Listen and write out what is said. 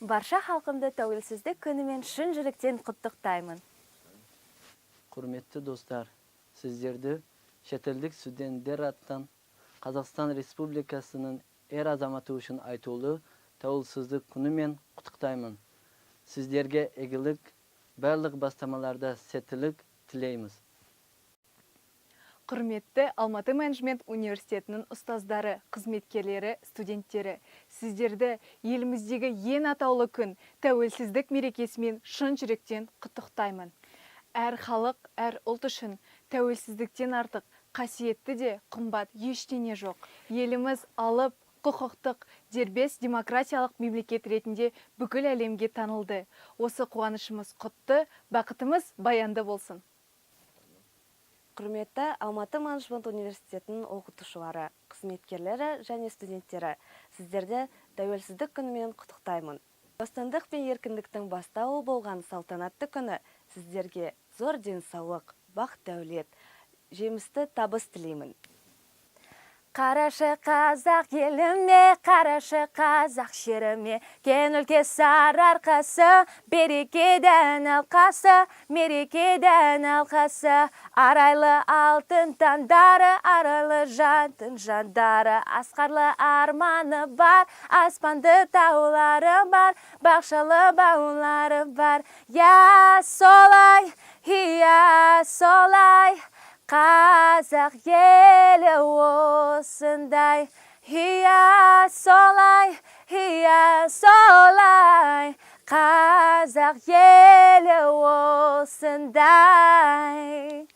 Барша халқымды тәуелсіздік күнімен шын жүректен құттықтаймын. Құрметті достар, сіздерді шетелдік студенттер аттан Қазақстан Республикасының әр азаматы үшін айтулы тәуелсіздік күнімен құттықтаймын. Сіздерге игілік, барлық бастамаларда сәттілік тілейміз. Құрметті Алматы менеджмент университетінің ұстаздары, қызметкерлері, студенттері, сіздерді еліміздегі ең атаулы күн тәуелсіздік мерекесімен шын жүректен құттықтаймын. Әр халық, әр ұлт үшін тәуелсіздіктен артық қасиетті де қымбат ештеңе жоқ. Еліміз алып, құқықтық, дербес демократиялық мемлекет ретінде бүкіл әлемге танылды. Осы қуанышымыз құтты, бақытымыз баянды болсын. Құрметті Алматы менеджмент университетінің оқытушылары, қызметкерлері және студенттері, сіздерді тәуелсіздік күнімен құттықтаймын. Бостандық пен еркіндіктің бастауы болған салтанатты күні сіздерге зор денсаулық, бақ-дәулет, жемісті табыс тілеймін. Қарашы қазақ еліме, қарашы қазақ жеріме, кен өлке сарыарқасы, берекеден алқасы, мерекеден алқасы. Арайлы алтын таңдары, арайлы жантың жандары, асқарлы арманы бар, аспанды таулары бар, бақшалы баулары бар. Я солай, я солай, қазақ елі осындай. Я солай, қазақ елі осындай.